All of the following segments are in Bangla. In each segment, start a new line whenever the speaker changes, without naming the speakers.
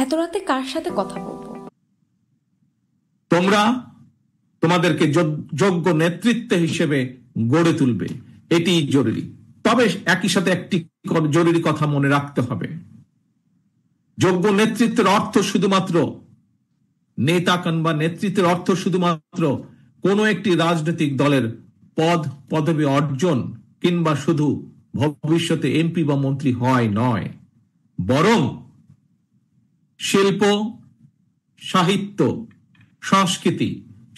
এত রাতে কার সাথে কথা বলবো?
তোমরা তোমাদেরকে যোগ্য নেতৃত্ব হিসেবে গড়ে তুলবে, এটি জরুরি। তবে একই সাথে একটি জরুরি কথা মনে রাখতে হবে। যোগ্য নেতৃত্বের অর্থ শুধুমাত্র নেতা কিংবা নেতৃত্বের অর্থ শুধুমাত্র কোন একটি রাজনৈতিক দলের পদ পদবি অর্জন কিংবা শুধু ভবিষ্যতে এমপি বা মন্ত্রী হয় নয়, বরং শিল্প, সাহিত্য, সংস্কৃতি,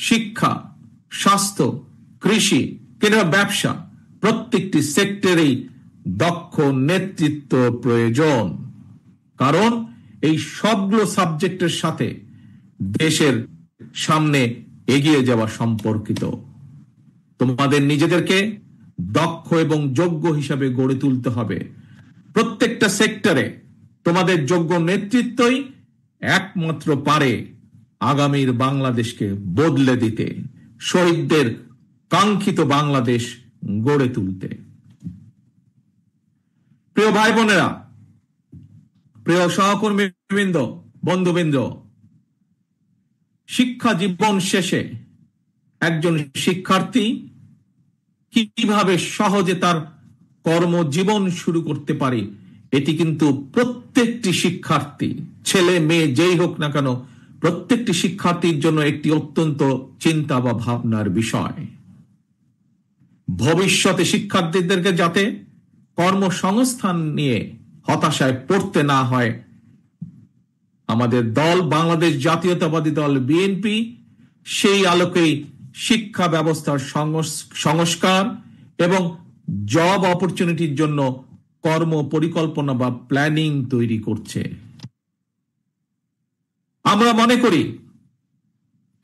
শিক্ষা, স্বাস্থ্য, কৃষি কিংবা ব্যবসা, প্রত্যেকটি সেক্টরেই দক্ষ নেতৃত্ব প্রয়োজন। কারণ এই সবগুলো সাবজেক্টের সাথে দেশের সামনে এগিয়ে যাওয়া সম্পর্কিত। তোমাদের নিজেদেরকে দক্ষ এবং যোগ্য হিসাবে গড়ে তুলতে হবে। প্রত্যেকটা সেক্টরে তোমাদের যোগ্য নেতৃত্বই একমাত্র পারে আগামীর বাংলাদেশকে বদলে দিতে, শহীদদের কাঙ্ক্ষিত বাংলাদেশ গড়ে তুলতে। প্রিয় ভাই বোনেরা, প্রিয় সহকর্মীবৃন্দ, বন্ধুবৃন্দ, শিক্ষা জীবন শেষে একজন শিক্ষার্থী কিভাবে সহজে তার কর্মজীবন শুরু করতে পারে, এটি কিন্তু প্রত্যেকটি শিক্ষার্থী, ছেলে মেয়ে যেই হোক না কেন, প্রত্যেকটি শিক্ষার্থীর জন্য একটি অত্যন্ত চিন্তা বা ভাবনার বিষয়। ভবিষ্যতে শিক্ষার্থীদেরকে যাতে কর্মসংস্থান নিয়ে হতাশায় পড়তে না হয়, আমাদের দল বাংলাদেশ জাতীয়তাবাদী দল বিএনপি সেই আলোকেই শিক্ষা ব্যবস্থার সংস্কার এবং জব অপরচুনিটির জন্য কর্ম পরিকল্পনা বা প্ল্যানিং তৈরি করছে। আমরা মনে করি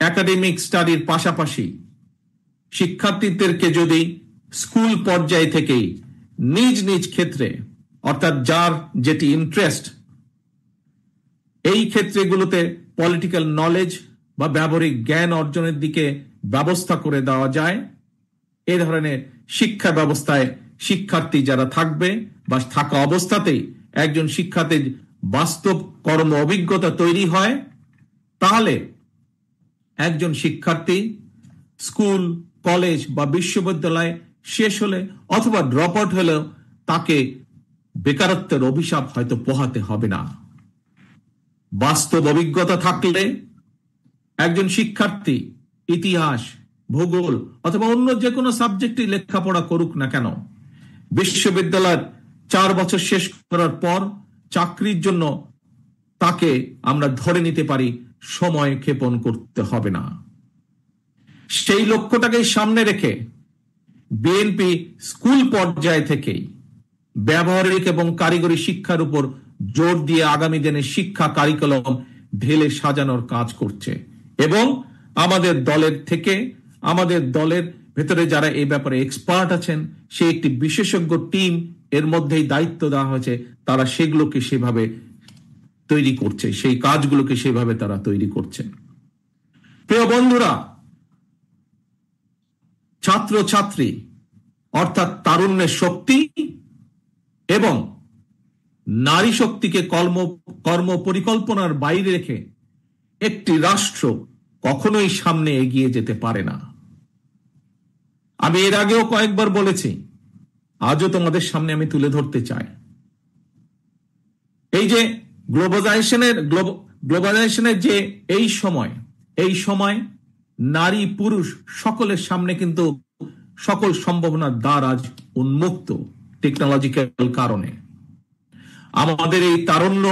একাডেমিক স্টাডির পাশাপাশি শিক্ষার্থীদেরকে যদি স্কুল পর্যায় থেকেই নিজ নিজ ক্ষেত্রে, অর্থাৎ যার যেটি ইন্টারেস্ট, এই ক্ষেত্রগুলোতে পলিটিক্যাল নলেজ বা ব্যবহারিক জ্ঞান অর্জনের দিকে ব্যবস্থা করে দেওয়া যায়, এ ধরনের শিক্ষা ব্যবস্থায় শিক্ষার্থী যারা থাকবে বা থাকা অবস্থাতেই একজন শিক্ষার্থীর বাস্তব কর্ম অভিজ্ঞতা তৈরি হয়, তাহলে একজন শিক্ষার্থী স্কুল, কলেজ বা বিশ্ববিদ্যালয় শেষ হলে অথবা ড্রপ আউট হলেও তাকে বেকারত্বের অভিশাপ হয়তো পোহাতে হবে না। বাস্তব অভিজ্ঞতা থাকলে একজন শিক্ষার্থী ইতিহাস, ভূগোল অথবা অন্য যে কোনো সাবজেক্টে লেখাপড়া করুক না কেন, বিশ্ববিদ্যালয়ের 4 বছর শেষ করার পর চাকরির জন্য তাকে আমরা ধরে নিতে পারি সময় ক্ষেপণ করতে হবে না। সেই লক্ষ্যটাকে সামনে রেখে বিএনপি স্কুল পর্যায় থেকেই ব্যবহারিক এবং কারিগরি শিক্ষার উপর জোর দিয়ে আগামী দিনে শিক্ষা কারিকুলাম ঢেলে সাজানোর কাজ করছে এবং আমাদের দলের ভেতরে যারা এই ব্যাপারে এক্সপার্ট আছেন, সে একটি বিশেষজ্ঞ টিম এর মধ্যেই দায়িত্ব দেওয়া হয়েছে, তারা সেগুলোকে সেভাবে তৈরি করছে, সেই কাজগুলোকে সেভাবে তারা তৈরি করছে। প্রিয় বন্ধুরা, ছাত্র ছাত্রী অর্থাৎ তারুণ্যের শক্তি এবং নারী শক্তিকে কর্ম পরিকল্পনার বাইরে রেখে একটি রাষ্ট্র কখনোই সামনে এগিয়ে যেতে পারে না। আমি এর আগেও কয়েকবার বলেছি, আজও তোমাদের সামনে আমি তুলে ধরতে চাই। এই যে গ্লোবালাইজেশনের যে এই সময় নারী পুরুষ সকলের সামনে কিন্তু সকল সম্ভাবনার দ্বার আজ উন্মুক্ত টেকনোলজিক্যাল কারণে। আমাদের এই তারুণ্য,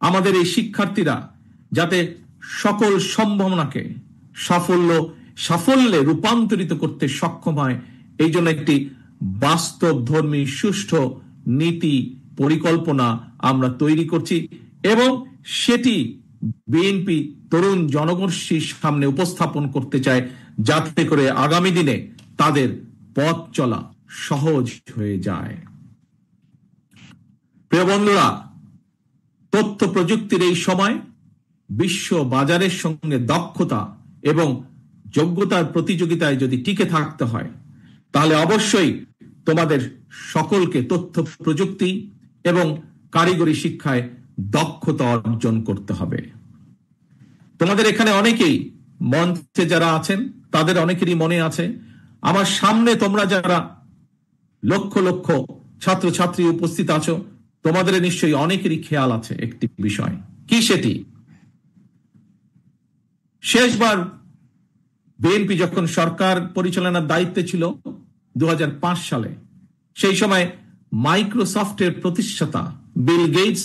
আমাদের এই শিক্ষার্থীরা যাতে সকল সম্ভাবনাকে সাফল্যে রূপান্তরিত করতে সক্ষম হয়, এই জন্য একটি বাস্তবধর্মী সুষ্ঠু নীতি পরিকল্পনা আমরা তৈরি করছি এবং সেটি বিএনপি তরুণ জনগোষ্ঠীর সামনে উপস্থাপন করতে চায়, যাতে করে আগামী দিনে তাদের পথ চলা সহজ হয়ে যায়। প্রিয় বন্ধুরা, তথ্য প্রযুক্তির এই সময় বিশ্ব বাজারের সঙ্গে দক্ষতা এবং যোগ্যতার প্রতিযোগিতায় যদি টিকে থাকতে হয়, তাহলে অবশ্যই তোমাদের সকলকে তথ্য প্রযুক্তি এবং কারিগরি শিক্ষায় দক্ষতা অর্জন করতে হবে। তোমাদের এখানে অনেকেই মঞ্চে যারা আছেন তাদের অনেকেরই মনে আছে, আমার সামনে তোমরা যারা লক্ষ লক্ষ ছাত্রছাত্রী উপস্থিত আছো, তোমাদের নিশ্চয়ই অনেকেরই খেয়াল আছে একটি বিষয়। কি সেটি? শেষবার বিএনপি যখন সরকার পরিচালনার দায়িত্বে ছিল 2005 সালে, সেই সময় মাইক্রোসফটের প্রতিষ্ঠাতা বিল গেটস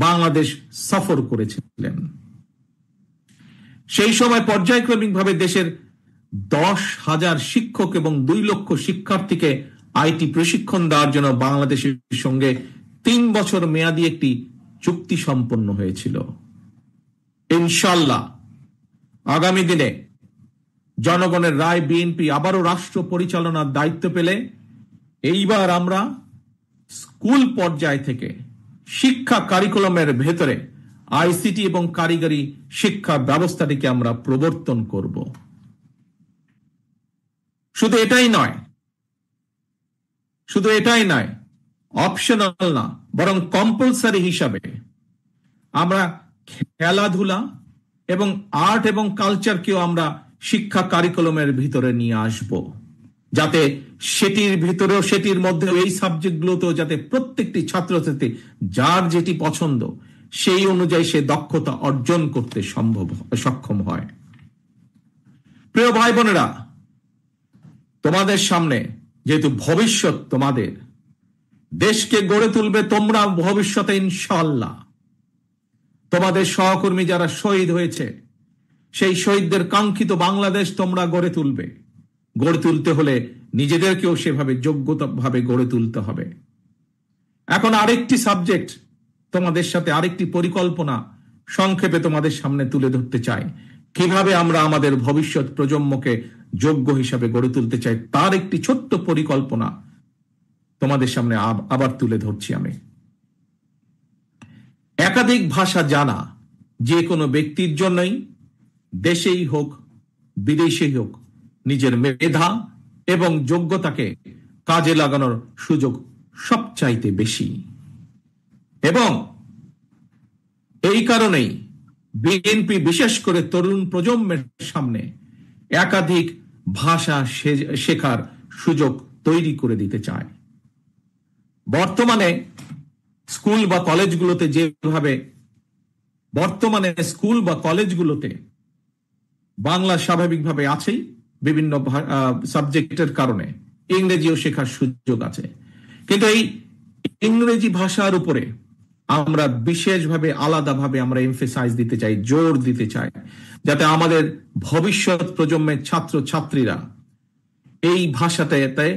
বাংলাদেশ সফর করেছিলেন। সেই সময় পর্যায়ক্রমিকভাবে দেশের 10,000 শিক্ষক এবং 2 লক্ষ শিক্ষার্থীকে আইটি প্রশিক্ষণ দেওয়ার জন্য বাংলাদেশের সঙ্গে 3 বছর মেয়াদী একটি চুক্তি সম্পন্ন হয়েছিল। ইনশাআল্লাহ আগামী দিনে জনগণের রায় বিএনপি আবারও রাষ্ট্র পরিচালনার দায়িত্ব পেলে এইবার আমরা স্কুল পর্যায় থেকে শিক্ষা কারিকুলামের ভেতরে আইসিটি এবং কারিগরি শিক্ষা ব্যবস্থাটিকে আমরা প্রবর্তন করব। শুধু এটাই নয়, অপশনাল না, বরং কম্পালসারি হিসাবে আমরা খেলাধুলা এবং আর্ট এবং কালচারকেও আমরা শিক্ষা কারিকুলামের ভিতরে নিয়ে আসব, যাতে সেটির মধ্যে এই সাবজেক্টগুলোতেও যাতে প্রত্যেকটি ছাত্রছাত্রী যার যেটি পছন্দ সেই অনুযায়ী সে দক্ষতা অর্জন করতে সক্ষম হয়। প্রিয় ভাই বোনেরা, তোমাদের সামনে যেহেতু ভবিষ্যৎ, তোমাদের দেশকে গড়ে তুলবে তোমরা ভবিষ্যতে ইনশাআল্লাহ। তোমাদের সহকর্মী যারা শহীদ হয়েছে, সেই শহীদদের কাঙ্ক্ষিত বাংলাদেশ তোমরা গড়ে তুলবে। গড়ে তুলতে হলে নিজেদেরকেও সেভাবে যোগ্যতাভাবে গড়ে তুলতে হবে। এখন আরেকটি সাবজেক্ট তোমাদের সাথে, আরেকটি পরিকল্পনা সংক্ষেপে তোমাদের সামনে তুলে ধরতে চাই। কিভাবে আমরা আমাদের ভবিষ্যৎ প্রজন্মকে যোগ্য হিসাবে গড়ে তুলতে চাই তার একটি ছোট্ট পরিকল্পনা তোমাদের সামনে আবার তুলে ধরছি আমি। একাধিক ভাষা জানা যে কোনো ব্যক্তির জন্যই, দেশেই হোক বিদেশেই হোক, নিজের মেধা এবং যোগ্যতাকে কাজে লাগানোর সুযোগ সবচাইতে বেশি। এবং এই কারণেই বিএনপি বিশেষ করে তরুণ প্রজন্মের সামনে একাধিক ভাষা শেখার সুযোগ তৈরি করে দিতে চায়। বর্তমানে স্কুল বা কলেজগুলোতে বাংলা স্বাভাবিকভাবে আছেই, বিভিন্ন সাবজেক্টের কারণে ইংরেজিও শেখার সুযোগ আছে। কিন্তু এই ইংরেজি ভাষার উপরে আমরা বিশেষভাবে আলাদাভাবে আমরা এমফেসাইজ দিতে চাই, জোর দিতে চাই, যাতে আমাদের ভবিষ্যৎ প্রজন্মের ছাত্র ছাত্রীরা এই ভাষাটাতে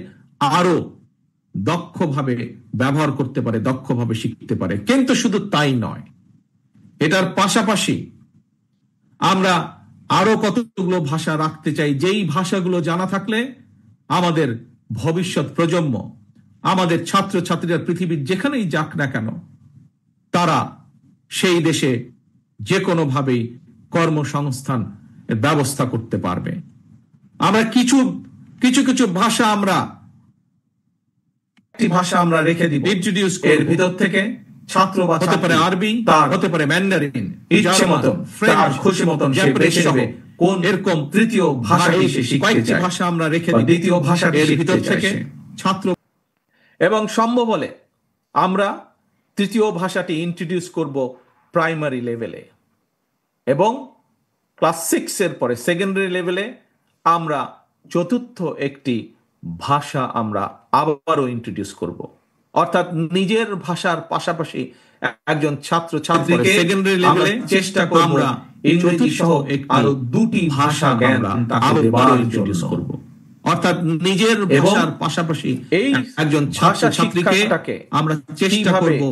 আরো দক্ষভাবে ব্যবহার করতে পারে, দক্ষভাবে শিখতে পারে। কিন্তু শুধু তাই নয়, এটার পাশাপাশি আমরা আরো কতগুলো ভাষা রাখতে চাই, যেই ভাষাগুলো জানা থাকলে আমাদের ভবিষ্যৎ প্রজন্ম, আমাদের ছাত্র ছাত্রীরা পৃথিবীর যেখানেই যাক না কেন, তারা সেই দেশে যে কোনো ভাবেই কর্মসংস্থান ব্যবস্থা করতে পারবে। আমরা কিছু ভাষা আমরা রেখে দিব, ইন্ট্রোডিউস এর ভিতর থেকে ছাত্র বা হতে পারে আরবি, হতে পারে ম্যান্ডারিন, ইচ্ছে মতন ফ্রেঞ্চ, খুশি মতন সে বেছে নেবে কোন এরকম তৃতীয় ভাষা সে শিখতে চায়। ভাষা আমরা রেখে দিব, দ্বিতীয় ভাষা এর ভিতর থেকে ছাত্র, এবং সম্ভব হলে আমরা তৃতীয় ভাষাটি ইন্ট্রোডিউস করব প্রাইমারি লেভেলে, এবং ক্লাস 6 এর পরে সেকেন্ডারি লেভেলে আমরা চতুর্থ একটি ভাষা আমরা আবারও ইন্ট্রোডিউস করব। অর্থাৎ নিজের ভাষার পাশাপাশি একজন ছাত্র ছাত্রীকে সেকেন্ডারি লেভেলে চেষ্টা করব আমরা ইংরেজি সহ আরো 2টি ভাষা জ্ঞান আবারও ইন্ট্রোডিউস করব। অর্থাৎ নিজের ভাষার পাশাপাশি এই একজন ছাত্র ছাত্রীকে আমরা চেষ্টা করব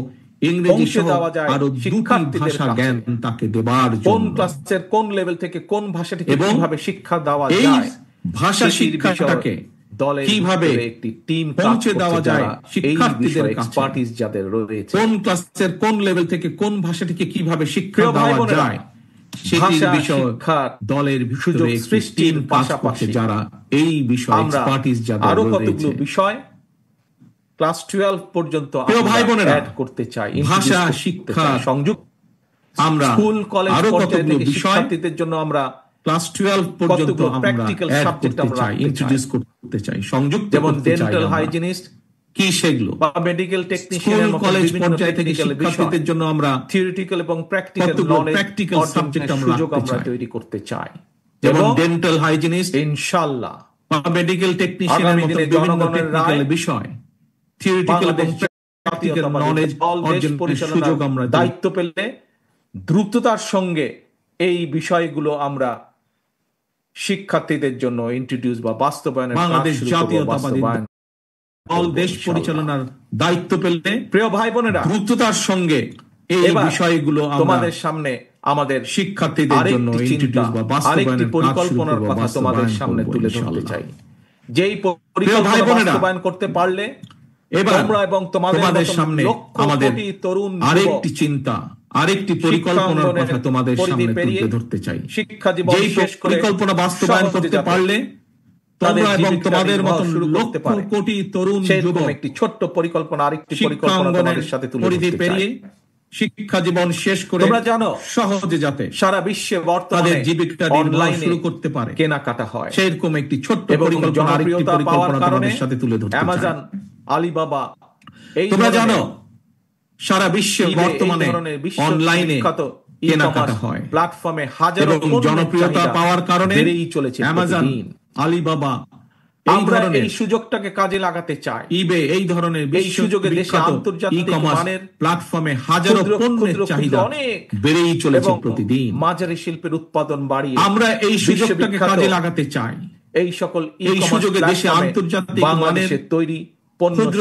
ইংরেজি সহ আরো 2টি ভাষা জ্ঞান তাকে দেবার জন্য। কোন ক্লাসের কোন লেভেল থেকে কোন ভাষাটিকে কিভাবে শিক্ষা দেওয়া যায়, ভাষা শিক্ষাটাকে কিভাবে একটি টিম পৌঁছে দেওয়া যায়, শিক্ষার্থীদের এক্সপার্টিস যাদের রয়েছে, কোন ক্লাসের কোন লেভেল থেকে কোন ভাষাটিকে কিভাবে শিক্ষা দেওয়া যায় সেটির বিষয়ে দলের ভিতরে সৃষ্টির পাশাপাশি যারা এই বিষয়ে এক্সপার্টিস যাদের রয়েছে, আরো কতগুলো বিষয়
ক্লাস 12 পর্যন্ত
প্রিয় ভাই বোনেরা,
অ্যাড করতে চাই,
ভাষা শিক্ষা
সংযুক্ত
আমরা
স্কুল কলেজ
আরো
পর্যায়ে
কতগুলো
থেকে
বিষয়
শিক্ষার্থীদের জন্য আমরা
ক্লাস 12 পর্যন্ত
কতগুলো
আমরা
প্র্যাকটিক্যাল
অ্যাড
সাবজেক্ট
করতে
আমরা
চাই,
রাখতে
ইন্ট্রোডিউস
চাই।
করতে চাই, সংযুক্ত
যেমন
করতে চাই।
ডেন্টাল
আমরা
হাইজিনিস্ট
কি সেগুলো
বা মেডিকেল
স্কুল
টেকনিশিয়ানের মতো
কলেজ
বিভিন্ন
পর্যায়ে থেকে
টেকনিক্যাল বিষয়,
শিক্ষার্থীদের জন্য আমরা
থিওরিটিক্যাল এবং প্র্যাকটিক্যাল
কতগুলো
নলেজ
practical subject
অর্জনের
আমরা
সুযোগ
রাখতে
আমরা
চাই।
তৈরি করতে চাই।
যেমন
এবং
ডেন্টাল হাইজিনিস্ট
ইনশাআল্লাহ
বা মেডিকেল টেকনিশিয়ানের
আগামী
মতো
দিনে
বিভিন্ন
জনগণের
টেকনিক্যাল
রায়
বিষয়, থিওরিটিক্যাল এবং
বাংলাদেশ
প্র্যাকটিক্যাল
জাতীয়তাবাদী
নলেজ
দল দেশ
অর্জনের সুযোগ
পরিচালনার
আমরা দিই।
দায়িত্ব পেলে দ্রুততার সঙ্গে এই বিষয়গুলো আমরা শিক্ষার্থীদের জন্য ইন্ট্রোডিউস বা বাস্তবায়নের কাজ
বাংলাদেশ
শুরু করব,
জাতীয়তাবাদী
বাস্তবায়ন
দল
করব
দেশ
ইনশাআল্লাহ।
পরিচালনার দায়িত্ব পেলে
প্রিয় ভাই বোনেরা,
দ্রুততার সঙ্গে এই
এবার
বিষয়গুলো আমরা
তোমাদের সামনে আমাদের
শিক্ষার্থীদের জন্য
আরেকটি চিন্তা,
ইন্ট্রোডিউস বা
আরেকটি
বাস্তবায়নের কাজ শুরু
পরিকল্পনার
করব,
কথা তোমাদের
বাস্তবায়ন
সামনে
করব
তুলে ধরতে
ইনশাআল্লাহ।
চাই। যেই
প্রিয় ভাই
পরিকল্পনা
বোনেরা,
বাস্তবায়ন করতে পারলে
এবার
তোমরা এবং তোমাদের
তোমাদের
মতন
সামনে
লক্ষ
আমাদের
কোটি তরুণ
আরেকটি চিন্তা, আরেকটি পরিকল্পনার
শিক্ষাঙ্গনের
কথা তোমাদের
পরিধি
সামনে
পেরিয়ে
তুলে ধরতে চাই।
শিক্ষা জীবন
যেই
শেষ করে
পরিকল্পনা বাস্তবায়ন
সহজে
করতে
যাতে
পারলে
তাদের
তোমরা এবং
জীবিকা
তোমাদের
নির্বাহ
মতন
শুরু করতে
লক্ষ
পারে,
কোটি তরুণ
সেরকম
যুবক
একটি ছোট্ট পরিকল্পনা, আরেকটি পরিকল্পনা
শিক্ষাঙ্গনের
তোমাদের সাথে তুলে
পরিধি
ধরতে চাই।
পেরিয়ে শিক্ষা জীবন শেষ করে
তোমরা জানো
সহজে যাতে
সারা বিশ্বে
তাদের
বর্তমানে
জীবিকা নির্বাহ
অনলাইনে
শুরু করতে পারে,
কেনাকাটা হয়
সেরকম একটি ছোট্ট
এবং
পরিকল্পনা, আরেকটি
জনপ্রিয়তা পাওয়ার
পরিকল্পনা
কারণে
তোমাদের সাথে তুলে ধরতে চাই।
অ্যামাজন, আলিবাবা, এই
তোমরা
ধরনের
জানো সারা বিশ্বে
eBay,
বর্তমানে
এই ধরনের বিশ্ব
অনলাইনে
বিখ্যাত
কেনাকাটা
ই-কমার্স
হয়
প্ল্যাটফর্মে হাজারো
এবং
পণ্যের
জনপ্রিয়তা
চাহিদা
পাওয়ার কারণে
বেড়েই চলেছে
অ্যামাজন,
প্রতিদিন।
আলিবাবা, এই
আমরা
ধরনের
এই সুযোগটাকে কাজে লাগাতে চাই।
ইবে, এই ধরনের
এই সুযোগে দেশে
বিশ্ববিখ্যাত
আন্তর্জাতিক
ই-কমার্স
মানের
প্ল্যাটফর্মে হাজারো
ক্ষুদ্র
পণ্যের
ক্ষুদ্র
চাহিদা
অনেক
বেড়েই চলেছে
এবং
প্রতিদিন।
মাঝারি শিল্পের উৎপাদন বাড়িয়ে
আমরা এই সুযোগটাকে
বিশ্ববিখ্যাত
কাজে লাগাতে চাই।
এই সকল
এই সুযোগে দেশে আন্তর্জাতিক
বাংলাদেশের তৈরি পণ্য
ক্ষুদ্র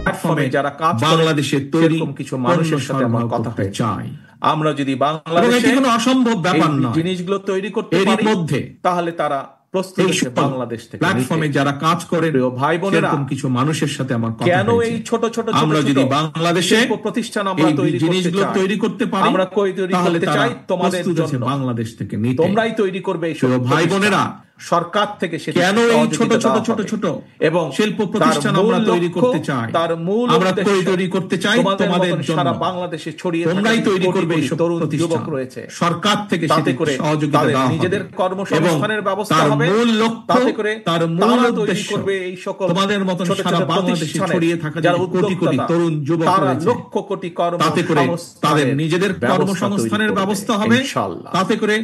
প্ল্যাটফর্মে যারা কাজ করে
বাংলাদেশের তৈরি
সেরকম কিছু মানুষের সাথে আমার কথা
করতে
হয়েছে।
চাই।
আমরা যদি
এবং
বাংলাদেশে
এটি কোনো অসম্ভব ব্যাপার
এই
নয়।
জিনিসগুলো তৈরি করতে
এরই
পারি
মধ্যে
তাহলে তারা প্রস্তুত
এই
আছে
সকল
বাংলাদেশ থেকে
প্ল্যাটফর্মে
নিতে।
যারা কাজ করে
প্রিয় ভাই বোনেরা,
সেরকম কিছু মানুষের সাথে আমার কথা
কেন
হয়েছে।
এই ছোট ছোট
আমরা
ছোট
যদি
ছোট
বাংলাদেশে
শিল্প প্রতিষ্ঠান আমরা
এই
তৈরি করতে
জিনিসগুলো
চাই,
তৈরি করতে পারি,
আমরা তৈরি
তাহলে
করতে
তারা
চাই তোমাদের
প্রস্তুত আছে
জন্য।
বাংলাদেশ থেকে নিতে।
তোমরাই তৈরি করবে এই সব
প্রিয় ভাই
প্রতিষ্ঠান।
বোনেরা,
সরকার থেকে সেটি
কেন এই ছোট
সহযোগিতা
ছোট
দেওয়া
ছোট
হবে।
ছোট
এবং
শিল্প
তার
প্রতিষ্ঠান
মূল
আমরা তৈরি
লক্ষ্য,
করতে চাই,
তার মূল
আমরা
উদ্দেশ্য
তৈরি করতে চাই
তোমাদের
তোমাদের
মতন
জন্য।
সারা বাংলাদেশে ছড়িয়ে
তোমরাই
থাকা
তৈরি
কোটি
করবে
কোটি
এইসব
তরুণ
প্রতিষ্ঠান।
যুবক রয়েছে।
সরকার থেকে
তাতে
সেটি
করে
সহযোগিতা
তাদের
দেওয়া
নিজেদের
হবে।
কর্মসংস্থানের
এবং
ব্যবস্থা
তার
হবে।
মূল লক্ষ্য,
তাতে করে
তার মূল
তারা তৈরি
উদ্দেশ্য
করবে এই সকল
তোমাদের মতন
ছোট
সারা
ছোট
বাংলাদেশে
প্রতিষ্ঠানে
ছড়িয়ে থাকা
যারা
যে কোটি কোটি
উদ্যোক্তা,
তরুণ যুবক
তারা
রয়েছে,
লক্ষ কোটি
তাতে করে তাদের
কর্মসংস্থানের
নিজেদের কর্মসংস্থানের ব্যবস্থা হবে।
ইনশাআল্লাহ।
তাতে করে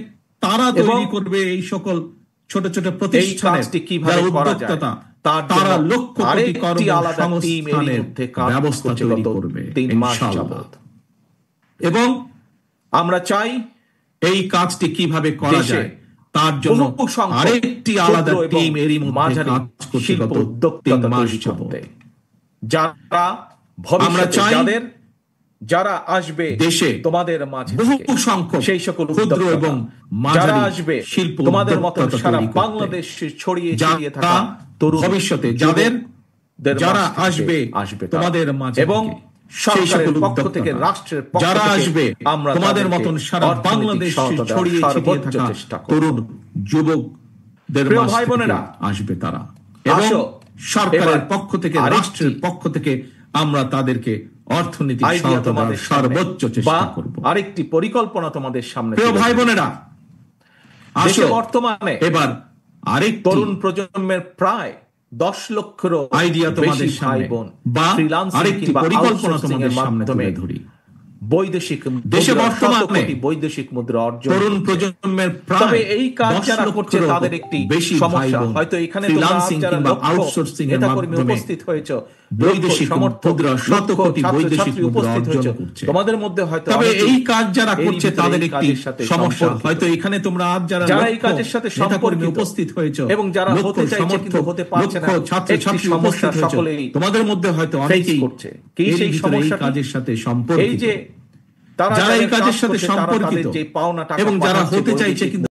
তারা
এবং
তৈরি করবে এই সকল ছোট ছোট প্রতিষ্ঠানের
কাজটি কিভাবে
যারা
করা
উদ্যোক্তা,
যায় তার
তারা
জন্য
লক্ষ কোটি
আরেকটি আলাদা টিম এরই
কর্মসংস্থানের
মধ্যে কাজ
ব্যবস্থা
করছে
তৈরি
গত
করবে
3 মাস
ইনশাআল্লাহ।
যাবত।
এবং
আমরা চাই
এই কাজটি কিভাবে করা
দেশে
যায় তার জন্য
বহু সংখ্যক
আরেকটি আলাদা
ক্ষুদ্র এবং
টিম এরই মধ্যে
মাঝারি
কাজ করছে
শিল্প
গত
উদ্যোক্তা
3 মাস
তৈরি
যাবত।
করতে, যারা
আমরা
ভবিষ্যতে
চাই
যারা আসবে
দেশে
তোমাদের মাঝে
বহু
থেকে,
সংখ্যক
সেই সকল
ক্ষুদ্র
উদ্যোক্তা
এবং
যারা
মাঝারি
আসবে
শিল্প
তোমাদের মতন
উদ্যোক্তা
সারা
তৈরি করতে,
বাংলাদেশে ছড়িয়ে
যারা
ছিটিয়ে থাকা তরুণ
ভবিষ্যতে
যুবকদের
যারা
মাঝ থেকে
আসবে
তারা।
তোমাদের মাঝে
এবং
থেকে, সেই
সরকারের
সকল
পক্ষ
উদ্যোক্তা
থেকে, রাষ্ট্রের পক্ষ
যারা
থেকে
আসবে
আমরা
তোমাদের
তাদেরকে
মতন সারা
অর্থনৈতিক
বাংলাদেশে
সহায়তা দেওয়ার
ছড়িয়ে ছিটিয়ে
সর্বোচ্চ
থাকা
চেষ্টা করব।
তরুণ যুবকদের
প্রিয়
মাঝ
ভাই
থেকে
বোনেরা,
আসবে তারা। এবং
আসো,
সরকারের
এবার
পক্ষ থেকে,
আরেকটি
রাষ্ট্রের পক্ষ থেকে আমরা তাদেরকে অর্থনৈতিক
আইডিয়া
সহায়তা
তোমাদের
দেওয়ার
সামনে
সর্বোচ্চ
বা
চেষ্টা করব।
আরেকটি পরিকল্পনা তোমাদের সামনে
প্রিয়
তুলে
ভাই
ধরব।
বোনেরা,
দেশে
আসো
বর্তমানে
এবার আরেকটি
তরুণ প্রজন্মের প্রায় 10 লক্ষেরও
আইডিয়া তোমাদের
বেশি ভাই
সামনে
বোন
বা
ফ্রিল্যান্সিং
আরেকটি
কিংবা
পরিকল্পনা
আউটসোর্সিং
তোমাদের
এর
সামনে
মাধ্যমে
তুলে ধরি।
বৈদেশিক
দেশে
মুদ্রা,
বর্তমানে
শত কোটি বৈদেশিক মুদ্রা অর্জন
তরুণ
করছে।
প্রজন্মের
তবে
প্রায়
এই কাজ
10
যারা করছে
লক্ষেরও
তাদের একটি
বেশি ভাই
সমস্যা,
বোন
হয়তো এখানে তোমরা
ফ্রিল্যান্সিং
যারা
কিংবা
লক্ষ
আউটসোর্সিং এর
নেতাকর্মী
মাধ্যমে
উপস্থিত হয়েছে,
বৈদেশিক মুদ্রা, শত কোটি বৈদেশিক মুদ্রা
উপস্থিত
অর্জন
হয়েছে,
করছে।
তোমাদের মধ্যে হয়তো
তবে
অনেকেই
এই কাজ যারা
এরই
করছে
ভিতরে
তাদের
এই
একটি
কাজের সাথে
সমস্যা,
সম্পর্কিত।
হয়তো এখানে তোমরা আজ যারা
এই
লক্ষ
কাজের সাথে
নেতাকর্মী
সম্পর্কিত
উপস্থিত হয়েছে
এবং যারা
লক্ষ
হতে চাইছে
সমর্থক,
কিন্তু হতে পারছে না,
লক্ষ ছাত্র
একটি
ছাত্রী
সমস্যা
উপস্থিত হয়েছে,
সকলেই
তোমাদের মধ্যে হয়তো অনেকেই
করছে। কি
এরই
সেই
ভিতরে এই
সমস্যাটি?
কাজের সাথে
এই
সম্পর্কিত,
যে তারা
যারা এই
যাদের
কাজের
কাজ
সাথে
করছে, তারা
সম্পর্কিত
তাদের যে পাওনা টাকা
এবং যারা
পাঠাচ্ছে
হতে চাইছে
বৈদেশিক
কিন্তু